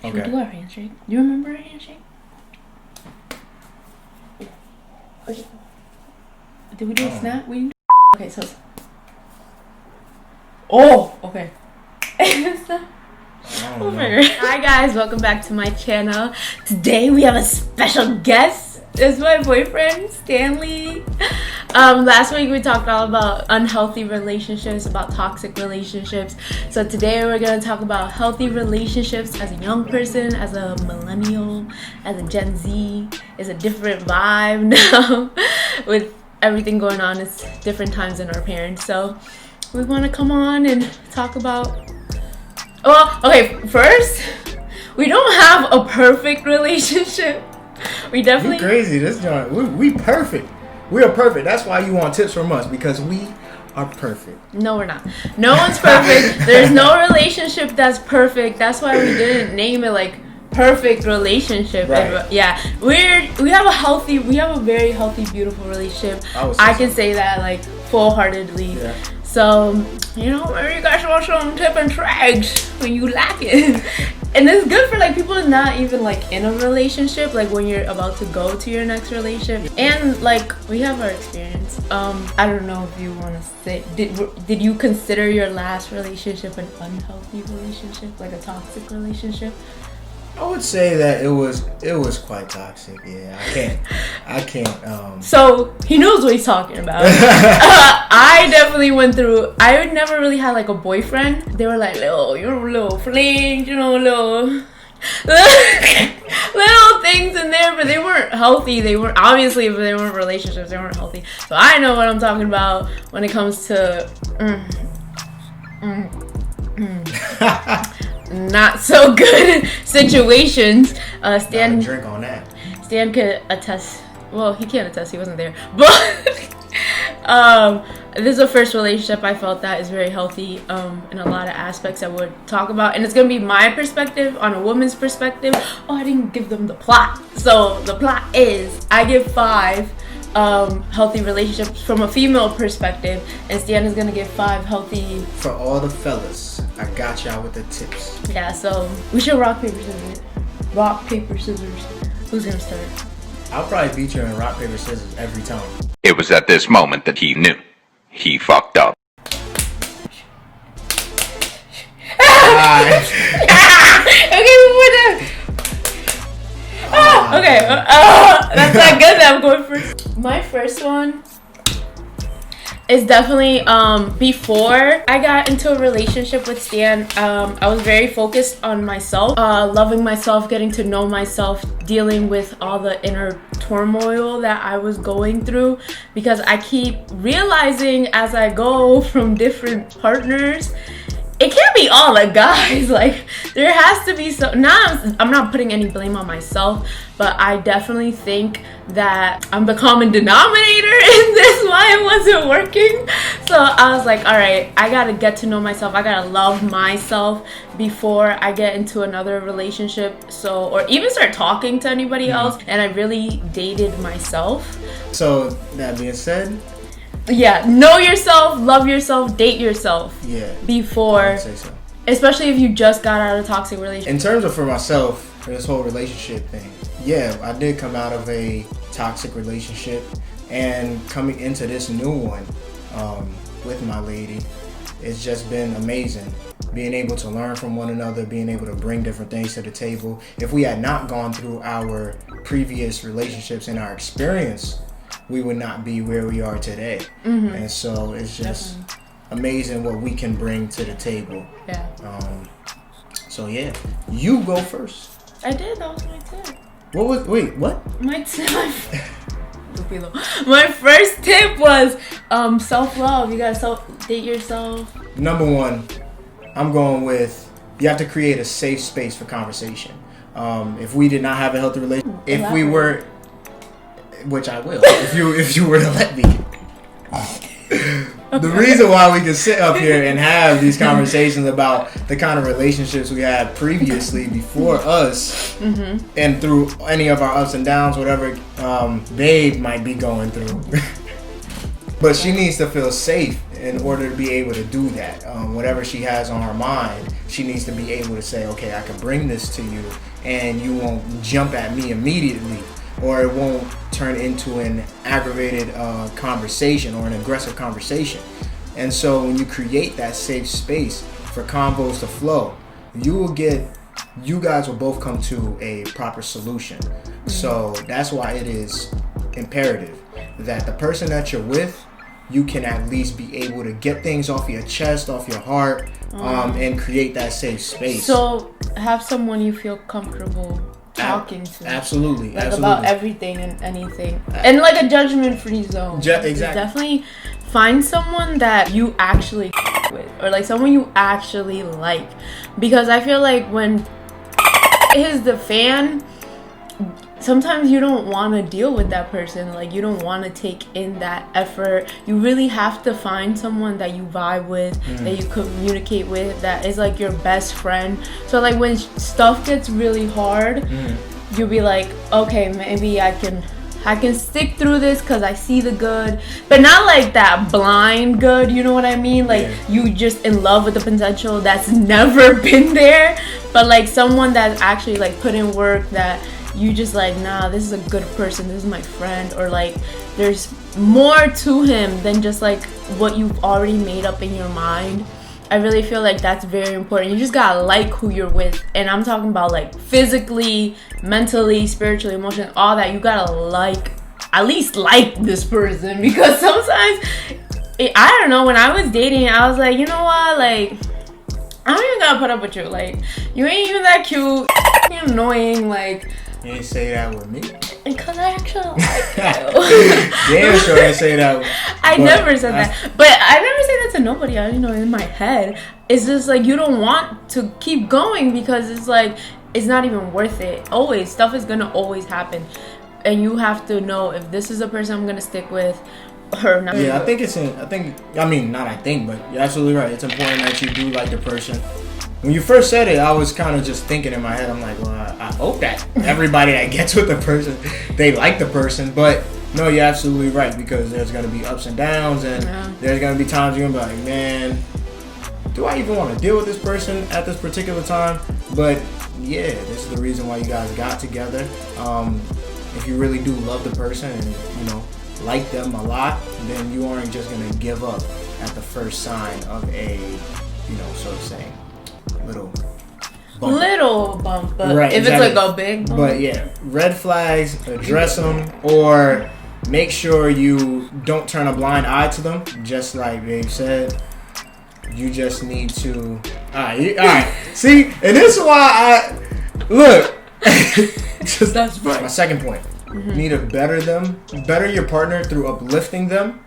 Should Okay. we do our handshake? Do you remember our handshake? Okay. Did we do a snap? We didn't. Okay, so. Oh, okay. Hi guys, welcome back to my channel. Today we have a special guest. It's my boyfriend, Stanley. Last week we talked all about unhealthy relationships, about toxic relationships. So today we're going to talk about healthy relationships as a young person, as a millennial, as a Gen Z. It's a different vibe now with everything going on. It's different times than our parents. So we want to come on and talk about... Well, okay, first, we don't have a perfect relationship. We definitely... You crazy, this joint. We perfect. We are perfect. That's why you want tips from us, because we are perfect. No, we're not. No one's perfect. There's no relationship that's perfect. That's why we didn't name it like perfect relationship. Right. And, yeah, we have a very healthy, beautiful relationship. I can say that like full-heartedly. Yeah. So, you know, maybe you guys want some tip and tricks when you lack it. And it's good for like people not even like in a relationship, like when you're about to go to your next relationship. And like we have our experience. I don't know if you want to say, did you consider your last relationship an unhealthy relationship, like a toxic relationship? I would say that it was quite toxic. Yeah, I can't. So he knows what he's talking about. I definitely went through. I never really had like a boyfriend. They were like, little flings, you know, little things in there, but they weren't healthy. They weren't, obviously, if they weren't relationships, they weren't healthy. So I know what I'm talking about when it comes to not so good situations. Stan, drink on that. Stan could attest. Well, he can't attest. He wasn't there. But this is the first relationship I felt that is very healthy in a lot of aspects I would talk about. And it's going to be my perspective on a woman's perspective. Oh, I didn't give them the plot. So the plot is I give 5 healthy relationships from a female perspective. And Stan is going to give 5 healthy... For all the fellas, I got y'all with the tips. Yeah, so we should rock, paper, scissors. Rock, paper, scissors. Who's going to start? I'll probably beat you in rock, paper, scissors every time. It was at this moment that he knew. He fucked up. Okay, okay, that's not good that I'm going first. My first one is definitely before I got into a relationship with Stan. I was very focused on myself, loving myself, getting to know myself, dealing with all the inner turmoil that I was going through, because I keep realizing as I go from different partners, it can't be all the guys. Like, there has to be some. I'm not putting any blame on myself, but I definitely think that I'm the common denominator in this, why it wasn't working. So I was like, all right, I gotta get to know myself. I gotta love myself before I get into another relationship. So, or even start talking to anybody else. And I really dated myself. So that being said, yeah, know yourself, love yourself, date yourself. Yeah. Before, I would say so. especially if you just got out of a toxic relationship. In terms of for myself, for this whole relationship thing, yeah, I did come out of a toxic relationship, and coming into this new one with my lady, it's just been amazing. Being able to learn from one another, being able to bring different things to the table. If we had not gone through our previous relationships and our experience, we would not be where we are today. Mm-hmm. And so it's just amazing what we can bring to the table. Yeah. So yeah, you go first. I did. That was my tip. What? My tip. My first tip was self-love. You gotta date yourself. Number 1, I'm going with, you have to create a safe space for conversation. If we did not have a healthy relationship, if we were, which I will, if you were to let me. The reason why we can sit up here and have these conversations about the kind of relationships we had previously before us, mm-hmm. and through any of our ups and downs, whatever babe might be going through. But she needs to feel safe in order to be able to do that, whatever she has on her mind, she needs to be able to say, okay, I can bring this to you and you won't jump at me immediately, or it won't turn into an aggravated conversation or an aggressive conversation. And so when you create that safe space for convos to flow, you guys will both come to a proper solution. So that's why it is imperative that the person that you're with, you can at least be able to get things off your chest, off your heart, and create that safe space. So have someone you feel comfortable talking to. Absolutely. Like absolutely. about everything and anything. And like a judgment-free zone. Exactly. Definitely find someone that you actually with, or like someone you actually like. Because I feel like when is the fan, sometimes you don't want to deal with that person. Like, you don't want to take in that effort. You really have to find someone that you vibe with, that you communicate with, that is like your best friend. So like when stuff gets really hard, you'll be like, okay, maybe I can stick through this because I see the good, but not like that blind good, you know what I mean? Like you just in love with the potential that's never been there, but like someone that's actually like put in work, that you just like, nah, this is a good person, this is my friend, or like there's more to him than just like what you've already made up in your mind. I really feel like that's very important. You just gotta like who you're with, and I'm talking about like physically, mentally, spiritually, emotionally, all that. You gotta like, at least like this person, because sometimes I don't know, when I was dating, I was like, you know what, like I don't even gotta put up with you, like you ain't even that cute, you're annoying, like. You ain't say that with me. Because I actually like you. Damn sure I say that. I never said that. But I never say that to nobody. I, in my head. It's just like you don't want to keep going because it's like, it's not even worth it. Always. Stuff is going to always happen. And you have to know if this is a person I'm going to stick with or not. Yeah, but you're absolutely right. It's important that you do like the person. When you first said it, I was kind of just thinking in my head, I'm like, well, I hope that everybody that gets with the person, they like the person. But no, you're absolutely right, because there's going to be ups and downs, and there's going to be times you're going to be like, man, do I even want to deal with this person at this particular time? But yeah, this is the reason why you guys got together. If you really do love the person and, like them a lot, then you aren't just going to give up at the first sign of a, so to say, little bump, but right, if exactly. It's like a big bump. But yeah, red flags, address them, or make sure you don't turn a blind eye to them. Just like Babe said, you just need to. All right. See, and this is why I look. That's right. My second point. You need to better your partner through uplifting them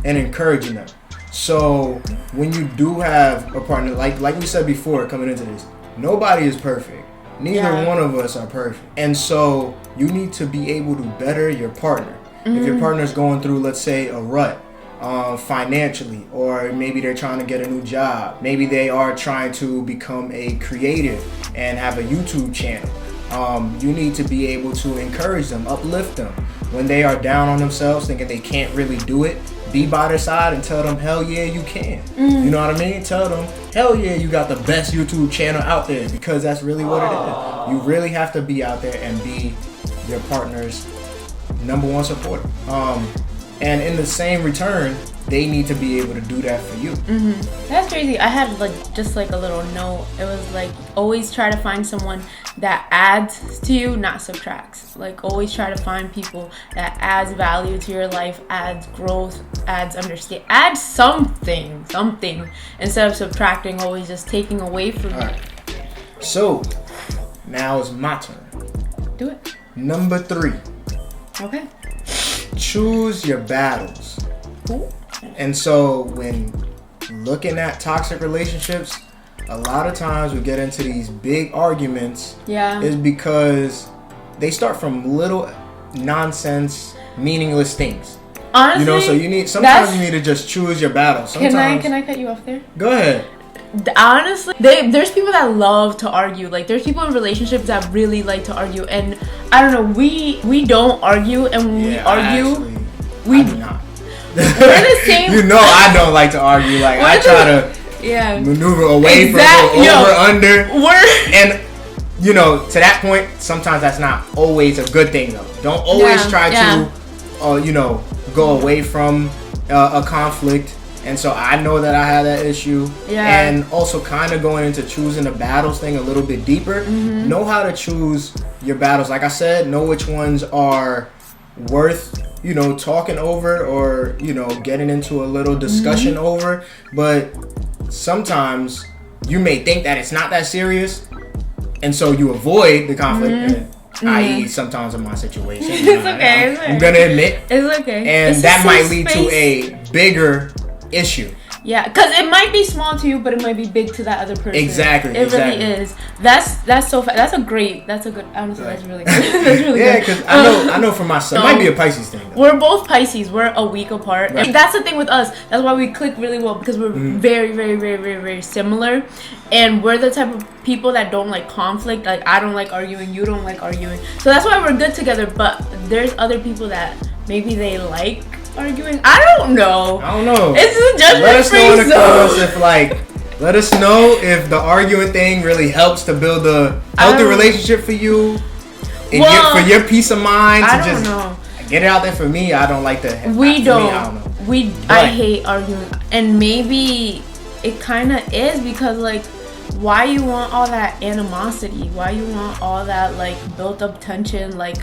and encouraging them. So when you do have a partner, like we said before coming into this, nobody is perfect. Neither one of us are perfect. And so you need to be able to better your partner. If your partner's going through, let's say, a rut financially, or maybe they're trying to get a new job. Maybe they are trying to become a creative and have a YouTube channel. You need to be able to encourage them, uplift them. When they are down on themselves, thinking they can't really do it, be by their side and tell them, hell yeah, you can. You know what I mean? Tell them, hell yeah, you got the best YouTube channel out there, because that's really what it is. You really have to be out there and be your partner's number one supporter. And in the same return, they need to be able to do that for you. That's crazy. I had just a little note. It was like, always try to find someone that adds to you, not subtracts. Like, always try to find people that adds value to your life, adds growth, adds understanding, adds something, instead of subtracting, always just taking away from you. Right. So, now it's my turn. Do it. Number 3. Okay. Choose your battles. Cool. And so when looking at toxic relationships, a lot of times we get into these big arguments is because they start from little nonsense, meaningless things. Honestly, so you need to just choose your battles. Sometimes, can I cut you off there? Go ahead. Honestly, there's people that love to argue. Like, there's people in relationships that really like to argue, and I don't know, we don't argue, and when we argue, I do not. the same. You know I don't like to argue. Like I try to maneuver away from over under. And you know, to that point, sometimes that's not always a good thing though. Don't always try to, you know, go away from a conflict. And so I know that I have that issue. Yeah. And also kind of going into choosing the battles thing a little bit deeper. Mm-hmm. Know how to choose your battles. Like I said, know which ones are worth, you know, talking over or, you know, getting into a little discussion over. But sometimes you may think that it's not that serious. And so you avoid the conflict. I.e. sometimes in my situation. It's okay. I'm going to admit. It's okay. And that might lead to a bigger issue. Yeah, because it might be small to you, but it might be big to that other person. Exactly. It really is. That's so. That's a good. Honestly, that's really good. That's really good. Yeah, because I know for myself, it might be a Pisces thing. Though. We're both Pisces. We're a week apart, right. And that's the thing with us. That's why we click really well because we're very, very, very, very, very similar, and we're the type of people that don't like conflict. Like I don't like arguing. You don't like arguing. So that's why we're good together. But there's other people that maybe they like arguing. I don't know. It's a judgment. Let us know in the comments if let us know if the arguing thing really helps to build a healthy relationship for you. And for your peace of mind to just get it out there. For me, I don't like to. I hate arguing, and maybe it kind of is because like, why you want all that animosity? Why you want all that like built up tension? Like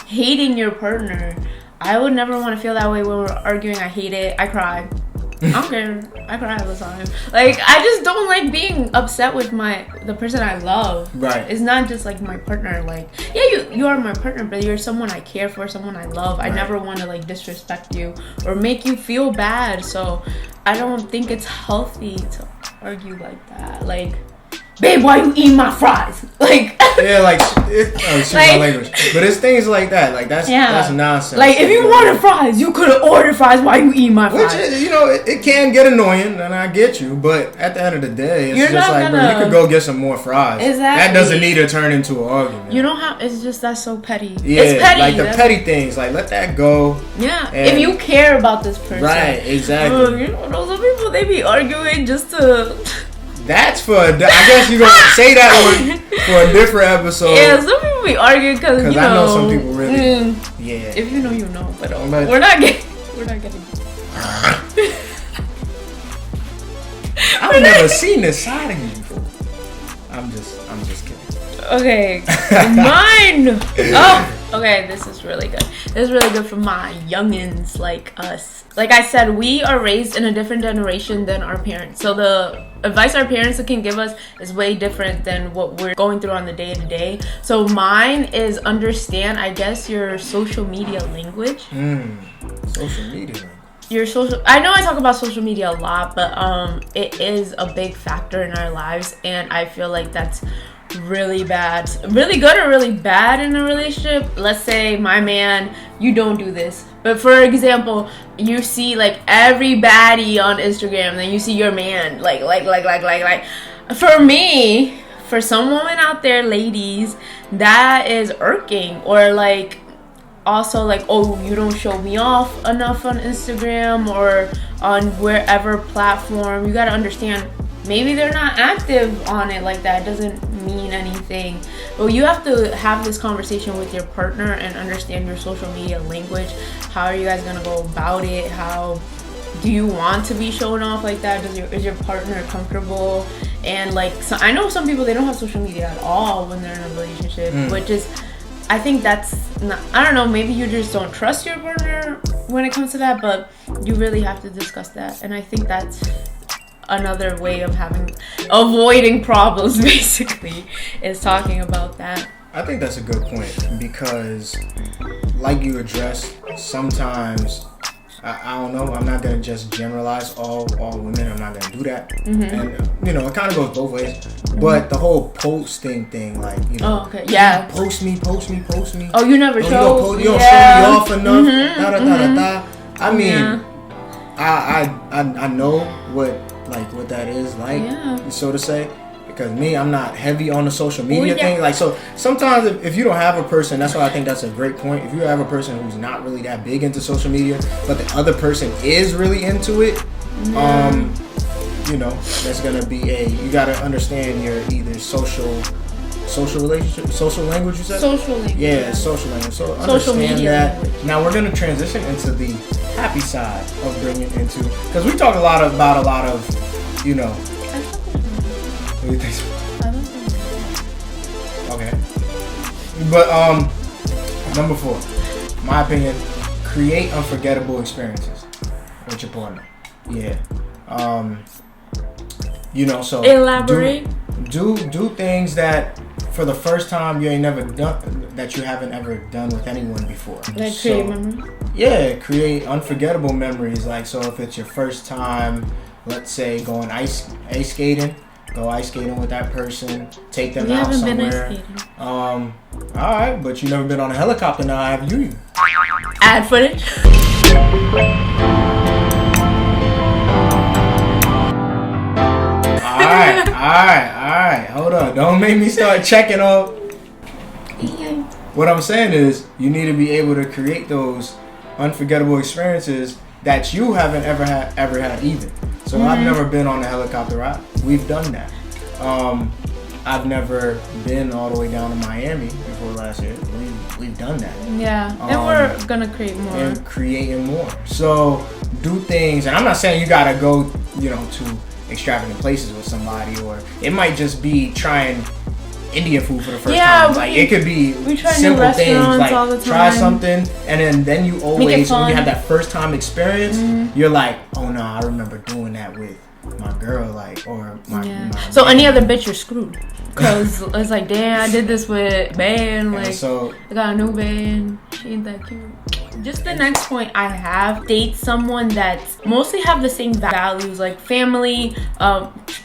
hating your partner. I would never want to feel that way when we're arguing. I hate it. I cry. I don't care. I cry all the time. Like I just don't like being upset with the person I love. Right. It's not just like my partner. Like you are my partner, but you're someone I care for, someone I love. Right. I never want to like disrespect you or make you feel bad. So I don't think it's healthy to argue like that. Like, babe, why you eating my fries? Like excuse my language, but it's things like that. Like that's nonsense. Like if you wanted fries, you could have ordered fries. Why you eating my fries? Which is, you know, it can get annoying, and I get you. But at the end of the day, it's just like, bro, you could go get some more fries. Exactly. That doesn't need to turn into an argument. You know how it's just that's so petty. Yeah, it's petty. Like the petty things. Like let that go. Yeah. If you care about this person, right? Exactly. You know, those people they be arguing just to. That's I guess you're going to say that one for a different episode. Yeah, some people be arguing because, you know. I know some people really. Yeah. If you know, you know. But we're not getting. I've never seen this side of you before. I'm just kidding. Okay. Mine. Oh. Okay, this is really good. This is really good for my youngins like us. Like I said, we are raised in a different generation than our parents. So the advice our parents can give us is way different than what we're going through on the day-to-day. So mine is understand, I guess, your social media language. Social media language. I know I talk about social media a lot, but it is a big factor in our lives, and I feel like that's really bad, really good or really bad in a relationship. Let's say my man, you don't do this, but for example, you see like every baddie on Instagram, then you see your man like. For me, for some women out there, ladies, that is irking. Or like also like, oh, you don't show me off enough on Instagram or on wherever platform. You gotta understand, maybe they're not active on it like that. It doesn't mean anything. But you have to have this conversation with your partner and understand your social media language. How are you guys gonna go about it? How do you want to be shown off like that? Is your partner comfortable? And like, so I know some people, they don't have social media at all when they're in a relationship, which is, I think that's not, I don't know, maybe you just don't trust your partner when it comes to that, but you really have to discuss that. And I think that's another way of avoiding problems, basically, is talking about that. I think that's a good point, because like you addressed, sometimes I don't know, I'm not gonna just generalize all women. I'm not gonna do that. And you know, it kind of goes both ways. But the whole posting thing, like, you know, post me. Oh, you never show. You don't show me off enough. I mean, I know what that is like, so to say. It Because me, I'm not heavy on the social media yeah. thing. Like, so sometimes if you don't have a person, that's why I think that's a great point. If you have a person who's not really that big into social media, but the other person is really into it, you know, that's gonna be you gotta understand your either social relationship, social language. You said social language. Yeah, social language. So Social understand media that. language. Now we're gonna transition into the happy side of bringing into, because we talk about a lot of, you know. What do you think? I don't think. Okay. But number 4, my opinion, create unforgettable experiences with your partner. Yeah. You know, so Elaborate. Do things that for the first time you ain't never done, that you haven't ever done with anyone before. Like create memories. Yeah, create unforgettable memories. Like, so if it's your first time, let's say going ice skating, go ice skating with that person, take them out somewhere. All right, but you never been on a helicopter now, have you? Ad footage. All right. Hold on. Don't make me start checking off. What I'm saying is, you need to be able to create those unforgettable experiences that you haven't ever had either. So I've never been on a helicopter ride. We've done that. I've never been all the way down to Miami before last year. We've done that. Yeah, and we're gonna create more. And creating more. So do things, and I'm not saying you gotta go, you know, to extravagant places with somebody, or it might just be trying Indian food for the first time. Like, it could be simple things, like all the time. Try something, and then you always, when you have that first time experience, you're like, oh no, I remember doing that with my girl, like, or my so any other bitch, you're screwed, because it's like, damn, I did this with Ban, like, so I got a new Ban, she ain't that cute. Just the next point I have, date someone that mostly have the same values, like family,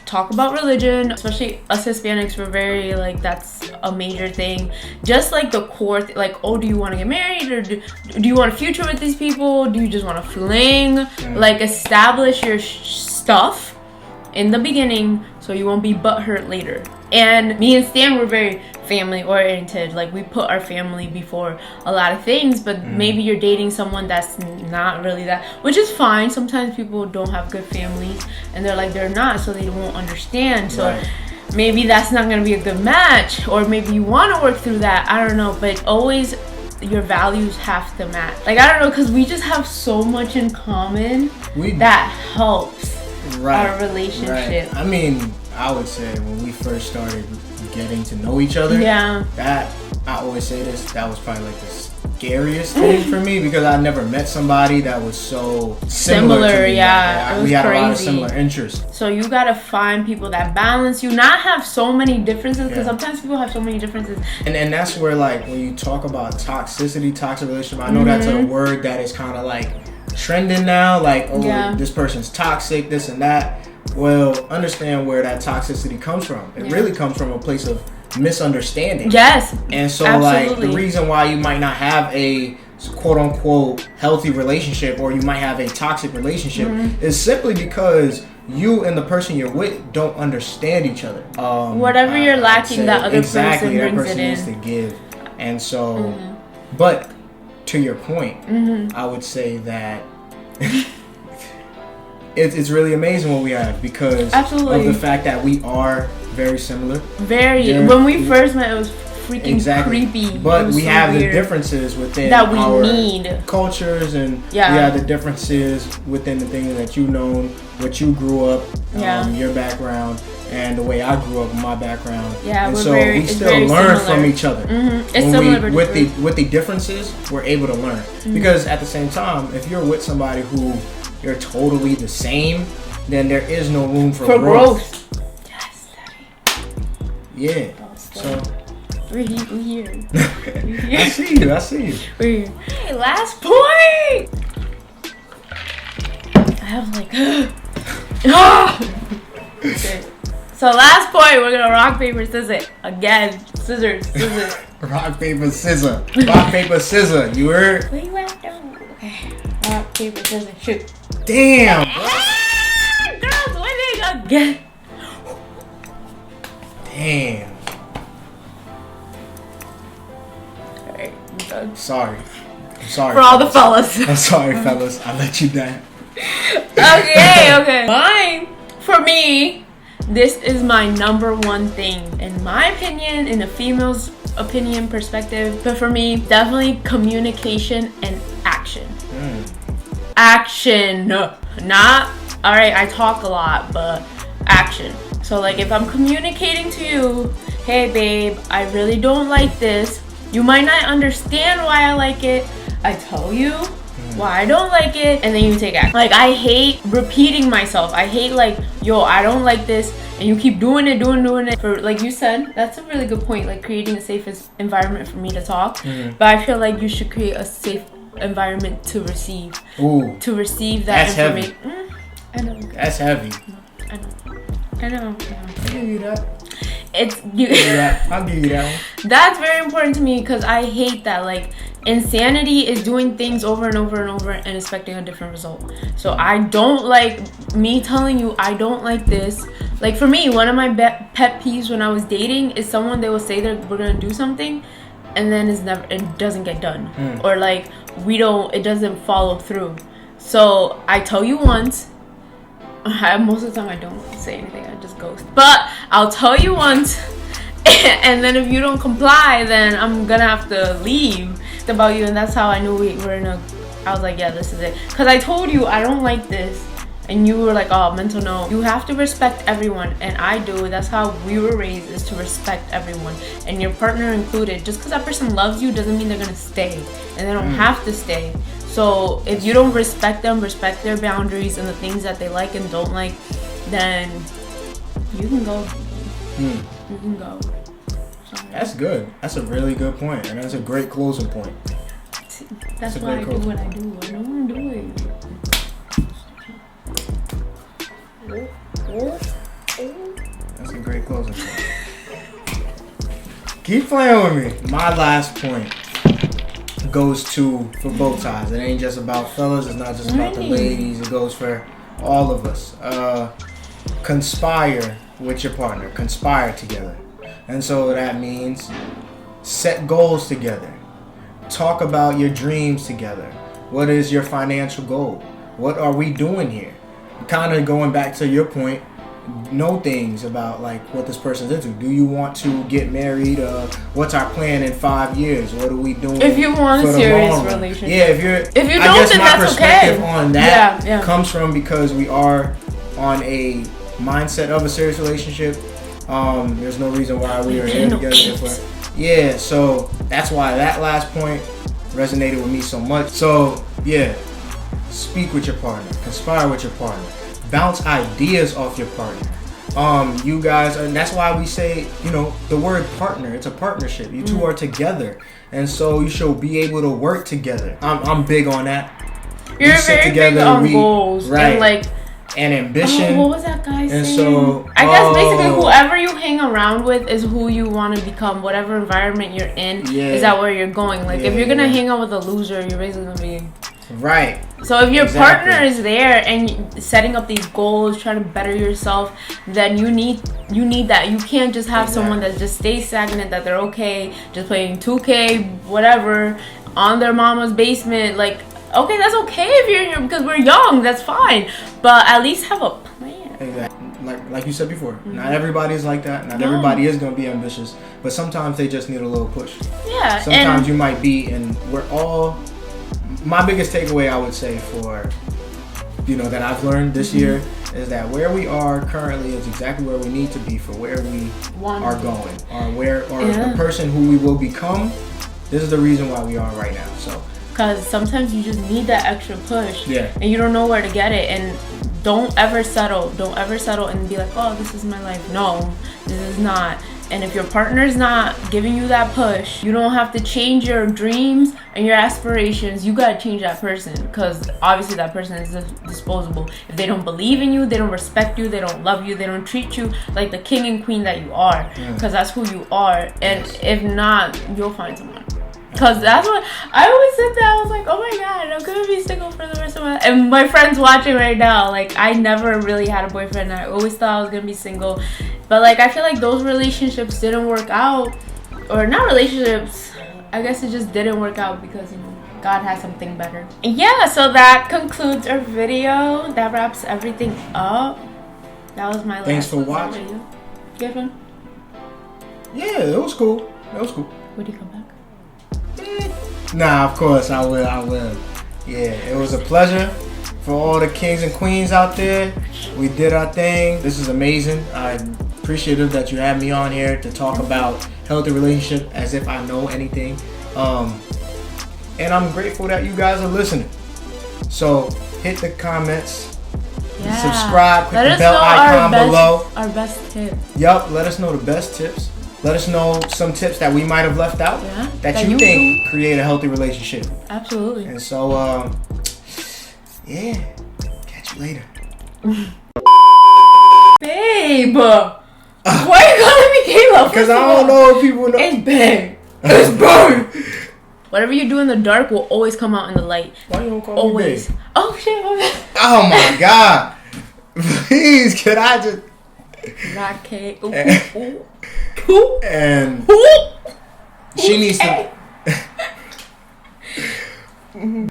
talk about religion, especially us Hispanics, we're very, like, that's a major thing. Just like the core, like, oh, do you want to get married, or do you want a future with these people? Do you just want to fling? Like, establish your stuff in the beginning so you won't be butthurt later. And me and Stan were very family oriented. Like, we put our family before a lot of things, but maybe you're dating someone that's not really that, which is fine. Sometimes people don't have good families and they're like, they're not, so they won't understand. So maybe that's not going to be a good match, or maybe you want to work through that. I don't know, but always your values have to match. Like, I don't know, because we just have so much in common that helps our relationship. Right. I mean, I would say when we first started getting to know each other, that, I always say this, that was probably like the scariest thing for me, because I never met somebody that was so similar to me. Yeah, we had a lot of similar interests. So you gotta find people that balance you, not have so many differences, because sometimes people have so many differences. And that's where, like, when you talk about toxicity, toxic relationship, I know that's a word that is kind of like trending now, like, oh, this person's toxic, this and that. Well, understand where that toxicity comes from. It really comes from a place of misunderstanding. Yes. And so, like, the reason why you might not have a quote unquote healthy relationship, or you might have a toxic relationship, is simply because you and the person you're with don't understand each other. Whatever you're lacking, that other person brings that person it in. needs to give. And so, but to your point, I would say that it's really amazing what we have, because of the fact that we are very similar. When we first met, it was freaking creepy. But we so have weird. The differences within that we our need. Cultures, and we have the differences within the things that you know, what you grew up, your background, and the way I grew up, my background. Yeah, and so we still learn from each other. It's similar, with the differences, we're able to learn. Because at the same time, if you're with somebody who you're totally the same, then there is no room for growth. Yes, Daddy. Yeah. So we're here. I see you. We're here. Hey, last point. I have like okay. So last point, we're gonna rock, paper, scissors again. Scissors. Rock, paper, scissors. Rock, paper, scissors. You heard? Where you at, though? Okay. Rock, paper, scissors, shoot. Damn. Girls winning again. Damn. Alright, I'm done. Sorry. I'm sorry. For all the fellas. I'm sorry, fellas. I let you down. Okay. Mine, for me, this is my number one thing. In my opinion, in a female's opinion perspective, but for me, definitely communication and action. Action. Not, alright, I talk a lot, but action. So like if I'm communicating to you, hey babe, I really don't like this. You might not understand why I like it. I tell you why I don't like it, and then you take action. Like I hate repeating myself. I hate like, yo, I don't like this, and you keep doing it. For like you said, that's a really good point. Like creating a safe environment for me to talk. But I feel like you should create a safe environment to receive. Ooh. To receive that information. I know. That's heavy. I know. I'll give you that. I'll give you that one. That's very important to me because I hate that. Like insanity is doing things over and over and over and expecting a different result. So I don't like me telling you I don't like this. Like for me, one of my pet peeves when I was dating is someone, they will say that we're gonna do something and then it doesn't get done. Or like it doesn't follow through. So I tell you once. Most of the time I don't say anything, I just ghost. But I'll tell you once, and then if you don't comply, then I'm gonna have to leave about you. And that's how I knew we were I was like, yeah, this is it. Because I told you I don't like this, and you were like, oh, mental no. You have to respect everyone, and I do. That's how we were raised, is to respect everyone, and your partner included. Just because that person loves you doesn't mean they're gonna stay, and they don't have to stay. So if you don't respect them, respect their boundaries and the things that they like and don't like, then you can go. You can go. Sorry. That's good. That's a really good point, and that's a great closing point. That's why I do what I do. I don't want to do it. That's a great closing point. Keep playing with me. My last point goes for both sides. It ain't just about fellas. It's not just about the ladies. It goes for all of us. Conspire with your partner. Conspire together. And so that means set goals together. Talk about your dreams together. What is your financial goal? What are we doing here? Kind of going back to your point, know things about like what this person's into. Do you want to get married? What's our plan in 5 years? What are we doing? If you want a serious relationship. Yeah, if you don't, I guess then my that's perspective okay. on that Yeah. comes from because we are on a mindset of a serious relationship. There's no reason why we are here together. So that's why that last point resonated with me so much. So yeah, speak with your partner, conspire with your partner, bounce ideas off your partner. You guys, and that's why we say, the word partner. It's a partnership. You two are together, and so you should be able to work together. I'm big on that. You're very big on goals, right? And ambition. What was that guy saying? And so I guess basically whoever you hang around with is who you want to become. Whatever environment you're in, is that where you're going. Like if you're gonna hang out with a loser, you're basically gonna be right. So if your partner is there and setting up these goals, trying to better yourself, then you need that. You can't just have someone that just stays stagnant, that they're okay, just playing 2K, whatever, on their mama's basement. Like, okay, that's okay if you're here because we're young, that's fine. But at least have a plan. Exactly. Like you said before, not everybody is like that. Not everybody is going to be ambitious. But sometimes they just need a little push. Yeah. Sometimes you might be, and we're all... My biggest takeaway, I would say, for that I've learned this year is that where we are currently is exactly where we need to be for where we are going, or the person who we will become. This is the reason why we are right now. So because sometimes you just need that extra push, and you don't know where to get it. And don't ever settle and be like, oh, this is my life. No, this is not. And if your partner's not giving you that push, you don't have to change your dreams and your aspirations. You gotta change that person, because obviously that person is disposable. If they don't believe in you, they don't respect you, they don't love you, they don't treat you like the king and queen that you are, because that's who you are. And if not, you'll find someone. Because that's what I always sit there. I was like, oh my god, I'm gonna be single for the rest of my life. And my friends watching right now, like, I never really had a boyfriend. I always thought I was gonna be single. But But like I feel like those relationships didn't work out, or not relationships. I guess it just didn't work out because God has something better. Yeah, so that concludes our video. That wraps everything up. That was my Thanks last for watching. video. Good one. Yeah, it was cool. It was cool. Would you come back? Nah, of course I will. Yeah, it was a pleasure for all the kings and queens out there. We did our thing. This is amazing. I'm appreciative that you had me on here to talk about healthy relationship as if I know anything. And I'm grateful that you guys are listening. So hit the comments, subscribe, click the bell icon below. Our best tip. Yup, let us know the best tips. Let us know some tips that we might have left out that you think create a healthy relationship. Absolutely. And so, yeah, catch you later. Babe, why are you calling me Kayla? Because I don't know if people know. It's babe. It's babe. Whatever you do in the dark will always come out in the light. Why you don't call Always. me babe? Oh shit, my bad. Oh my God. Please, could I just... Not K. And she needs to...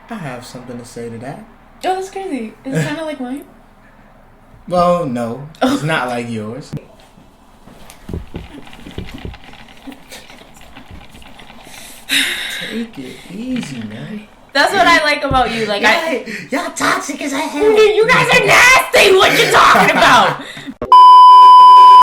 I have something to say to that. Oh, that's crazy. It's kind of like mine. Well, no. It's not like yours. Take it easy, man. That's what I like about you. Like, Y'all toxic as I hell. You guys are nasty. What you talking about?